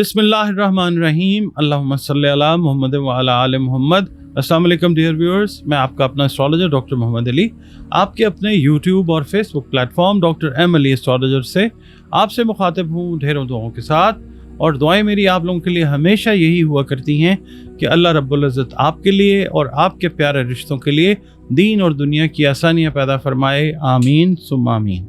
बिस्मिल्लाहिर्रहमानिर्रहीम अल्लाहुम्मा सल्ली अला मुहम्मद व अला आले मुहम्मद। अस्सलाम वालेकुम डियर व्यूअर्स, मैं आपका अपना एस्ट्रोलॉजर डॉक्टर मोहम्मद अली आपके अपने यूट्यूब और Facebook platform doctor M Ali astrologer से आपसे मुखातिब हूँ ढेरों दुआओं के साथ। और दुआएं मेरी आप लोगों के लिए हमेशा यही हुआ करती हैं कि अल्लाह रब्बुल इज़्ज़त आपके लिए और आपके प्यारे रिश्तों के लिए दीन और दुनिया की आसानियाँ पैदा फरमाए, आमीन सुम्मा आमीन।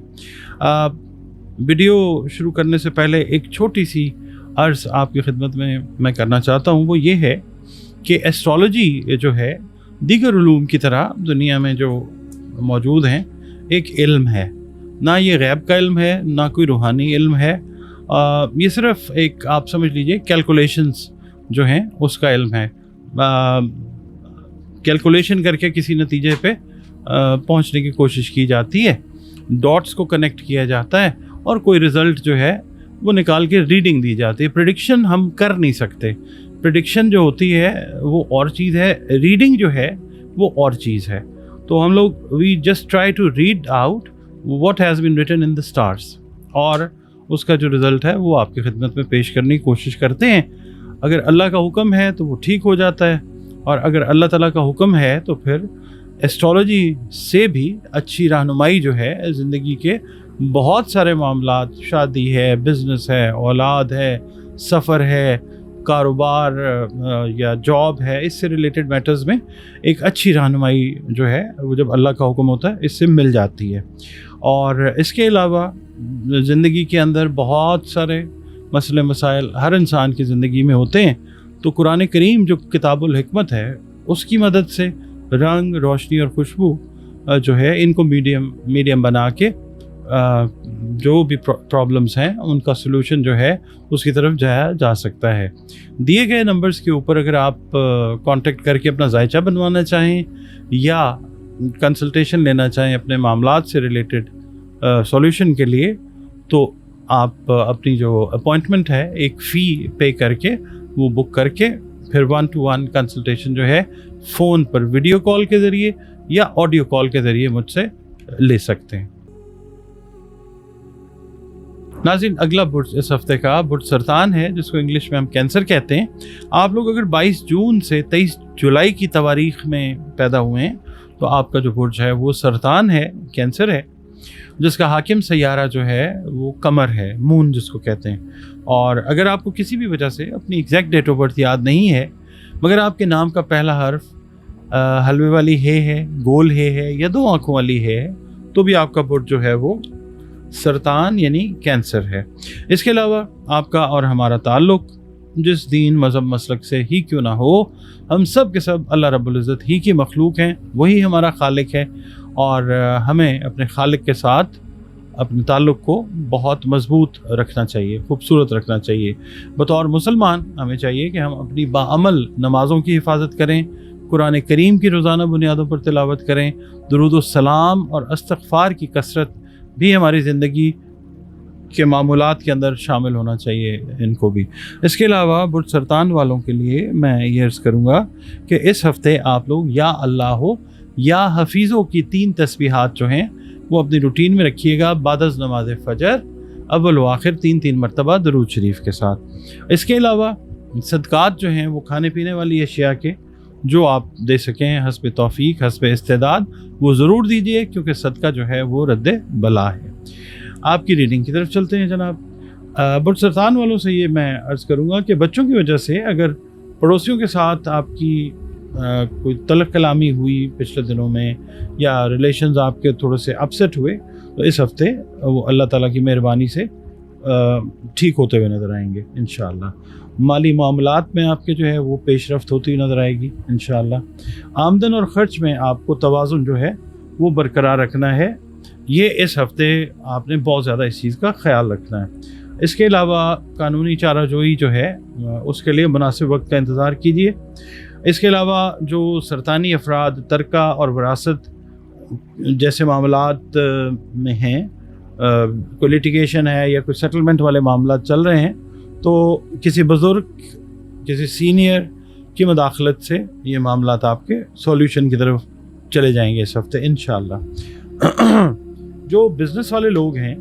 वीडियो शुरू करने से पहले एक छोटी सी अर्ज़ आपकी खिदमत में मैं करना चाहता हूँ, वो ये है कि एस्ट्रोलॉजी जो है दीगर उलूम की तरह दुनिया में जो मौजूद हैं एक इल्म है, ना ये गैब का इल्म है ना कोई रूहानी इल्म है। ये सिर्फ एक आप समझ लीजिए कैलकुलेशंस जो हैं उसका इल्म है। कैलकुलेशन करके किसी नतीजे पे पहुंचने की कोशिश की जाती है, डॉट्स को कनेक्ट किया जाता है और कोई रिज़ल्ट जो है वो निकाल के रीडिंग दी जाती है। प्रेडिक्शन हम कर नहीं सकते, प्रेडिक्शन जो होती है वो और चीज़ है, रीडिंग जो है वो और चीज़ है। तो हम लोग we just try to read out what has been written in the stars और उसका जो रिज़ल्ट है वो आपकी खिदमत में पेश करने की कोशिश करते हैं। अगर अल्लाह का हुक्म है तो वो ठीक हो जाता है, और अगर अल्लाह ताला का हुक्म है तो फिर एस्ट्रोलॉजी से भी अच्छी रहनुमाई जो है ज़िंदगी के बहुत सारे मामलात, शादी है, बिज़नेस है, औलाद है, सफ़र है, कारोबार या जॉब है, इससे रिलेटेड मैटर्स में एक अच्छी रहनुमाई जो है वो जब अल्लाह का हुक्म होता है इससे मिल जाती है। और इसके अलावा ज़िंदगी के अंदर बहुत सारे मसले मसाइल हर इंसान की ज़िंदगी में होते हैं, तो कुरान करीम जो किताबुल हिकमत है उसकी मदद से रंग, रोशनी और खुशबू जो है इनको मीडियम बना के जो भी प्रॉब्लम्स हैं उनका सलूशन जो है उसकी तरफ जाया जा सकता है। दिए गए नंबर्स के ऊपर अगर आप कांटेक्ट करके अपना जायचा बनवाना चाहें या कंसल्टेशन लेना चाहें अपने मामलात से रिलेटेड सॉल्यूशन के लिए, तो आप अपनी जो अपॉइंटमेंट है एक फ़ी पे करके वो बुक करके फिर 1-to-1 कंसल्टेशन जो है फ़ोन पर वीडियो कॉल के ज़रिए या ऑडियो कॉल के ज़रिए मुझसे ले सकते हैं। नाज़रीन, अगला बुर्ज इस हफ्ते का बुर्ज सरतान है, जिसको इंग्लिश में हम कैंसर कहते हैं। आप लोग अगर 22 जून से 23 जुलाई की तवारीख़ में पैदा हुए हैं तो आपका जो बुर्ज है वो सरतान है, कैंसर है, जिसका हाकिम सैयारा जो है वो कमर है, मून जिसको कहते हैं। और अगर आपको किसी भी वजह से अपनी एग्जैक्ट डेट ऑफ बर्थ याद नहीं है, मगर आपके नाम का पहला हर्फ हलवे वाली है, गोल है या 2 आँखों वाली है, तो भी आपका बुर्ज जो है वो सरतान यानी कैंसर है। इसके अलावा आपका और हमारा ताल्लुक़ जिस दीन मज़हब मसलक से ही क्यों ना हो, हम सब के सब अल्लाह रब्बुल इज़्ज़त ही की मखलूक हैं, वही हमारा खालिक है, और हमें अपने खालिक के साथ अपने ताल्लुक़ को बहुत मज़बूत रखना चाहिए, खूबसूरत रखना चाहिए। बतौर मुसलमान हमें चाहिए कि हम अपनी बाअमल नमाज़ों की हिफाजत करें, कुरान करीम की रोज़ाना बुनियादों पर तिलावत करें, दुरूद व सलाम और इस्तिग़फ़ार की कसरत भी हमारी ज़िंदगी के मामूलात के अंदर शामिल होना चाहिए इनको भी। इसके अलावा बुर्ज सरतान वालों के लिए मैं ये अर्ज़ करूँगा कि इस हफ़्ते आप लोग या अल्लाह हो या हफीज़ों की 3 तस्बीहात जो हैं वो अपनी रूटीन में रखिएगा बादज़ नमाज फ़जर, अव्वल व आखिर 3-3 मरतबा दरूद शरीफ के साथ। इसके अलावा सदक़ात जो हैं वो खाने पीने वाली अशिया के जो आप दे सकें हस्ब तौफ़ीक हस्ब इस्तेदाद वो ज़रूर दीजिए, क्योंकि सदका जो है वो रद्द बला है। आपकी रीडिंग की तरफ चलते हैं जनाब। बुर्ज सरतान वालों से ये मैं अर्ज़ करूँगा कि बच्चों की वजह से अगर पड़ोसियों के साथ आपकी कोई तलब कलामी हुई पिछले दिनों में या रिलेशंस आपके थोड़े से अपसेट हुए, तो इस हफ़्ते वो अल्लाह ताला की मेहरबानी से ठीक होते हुए नज़र आएंगे इंशाअल्लाह। माली मामलात में आपके जो है वो पेशरफ्त होती नज़र आएगी इंशाअल्लाह। आमदन और ख़र्च में आपको तवाज़ुन जो है वो बरकरार रखना है, ये इस हफ़्ते आपने बहुत ज़्यादा इस चीज़ का ख्याल रखना है। इसके अलावा कानूनी चाराजोई जो है उसके लिए मुनासिब वक्त का इंतज़ार कीजिए। इसके अलावा जो सरतानी अफराद तरका और विरासत जैसे मामलात में हैं, कोई लिटिगेशन है या कोई सेटलमेंट वाले मामला चल रहे हैं, तो किसी बुज़ुर्ग, किसी सीनियर की मदाखलत से ये मामलात आपके सॉल्यूशन की तरफ चले जाएंगे इस हफ्ते इंशाअल्लाह। जो बिज़नेस वाले लोग हैं,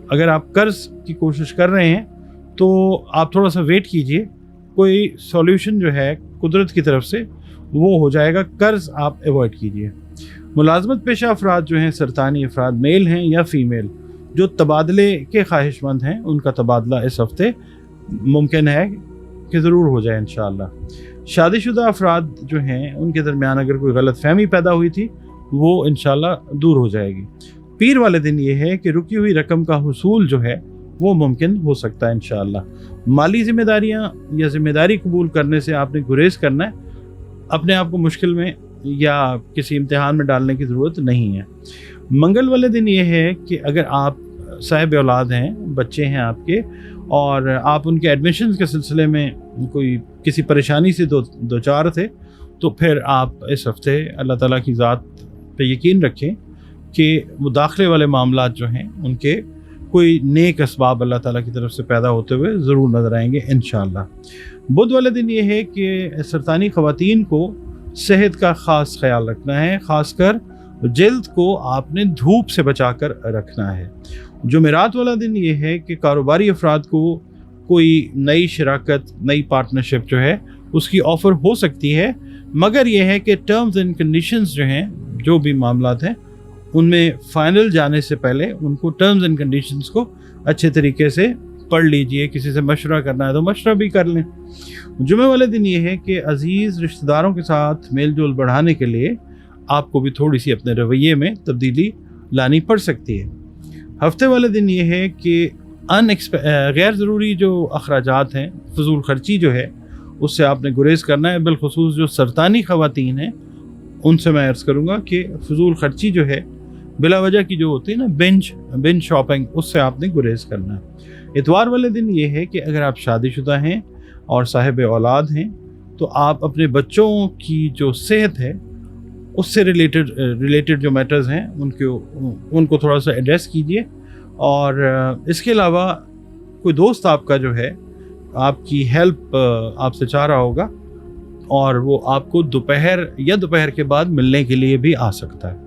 अगर आप कर्ज़ की कोशिश कर रहे हैं तो आप थोड़ा सा वेट कीजिए, कोई सॉल्यूशन जो है कुदरत की तरफ से वो हो जाएगा। कर्ज आप अवॉइड कीजिए। मुलाजमत पेशा अफराद जो हैं, सरतानी अफराद मेल हैं या फीमेल, जो तबादले के ख्वाहिशमंद हैं, उनका तबादला इस हफ्ते मुमकिन है कि ज़रूर हो जाए इंशाअल्लाह। शादीशुदा अफराद जो हैं उनके दरमियान अगर कोई गलत फहमी पैदा हुई थी वो इंशाअल्लाह दूर हो जाएगी। पीर वाले दिन ये है कि रुकी हुई रकम का हुसूल जो है वो मुमकिन हो सकता है इंशाअल्लाह। माली ज़िम्मेदारियाँ या ज़िम्मेदारी कबूल करने से आपने गुरेज करना है, अपने आप को मुश्किल में या किसी इम्तिहान में डालने की ज़रूरत नहीं है। मंगल वाले दिन ये है कि अगर आप साहिब औलाद हैं, बच्चे हैं आपके, और आप उनके एडमिशन के सिलसिले में कोई किसी परेशानी से दो चार थे, तो फिर आप इस हफ्ते अल्लाह ताला की ज़ात पे यकीन रखें कि वो दाखिले वाले मामलात जो हैं उनके कोई नेक असबाब अल्लाह ताला की तरफ से पैदा होते हुए ज़रूर नज़र आएंगे इंशाअल्लाह। बुध वाले दिन ये है कि सरतानी ख़वातीन को सेहत का ख़ास ख्याल रखना है, ख़ासकर जल्द को आपने धूप से बचा कर रखना है। जुमेरात वाला दिन ये है कि कारोबारी अफराद को कोई नई शराकत, नई पार्टनरशिप जो है उसकी ऑफ़र हो सकती है, मगर यह है कि टर्म्स एंड कंडीशंस जो हैं, जो भी मामलात हैं, उनमें फ़ाइनल जाने से पहले उनको टर्म्स एंड कंडीशंस को अच्छे तरीके से पढ़ लीजिए। किसी से मशवरा करना है तो मशवरा भी कर लें। जुमे वाले दिन ये है कि अज़ीज़ रिश्तेदारों के साथ मेल जोल बढ़ाने के लिए आपको भी थोड़ी सी अपने रवैये में तब्दीली लानी पड़ सकती है। हफ्ते वाले दिन ये है कि गैर ज़रूरी जो अखराजात हैं, फजूल खर्ची जो है, उससे आपने गुरेज करना है। बिलखुसूस जो सरतानी ख़वातीन हैं उनसे मैं अर्ज़ करूँगा कि फजूल खर्ची जो है, बिला वजह की जो होती है ना, बिंज शॉपिंग, उससे आपने गुरेज करना है। इतवार वाले दिन ये है कि अगर आप शादीशुदा हैं और साहिब औलाद हैं तो आप अपने बच्चों की जो सेहत है उससे रिलेटेड जो मैटर्स हैं उनको थोड़ा सा एड्रेस कीजिए। और इसके अलावा कोई दोस्त आपका जो है आपकी हेल्प आपसे चाह रहा होगा और वो आपको दोपहर या दोपहर के बाद मिलने के लिए भी आ सकता है।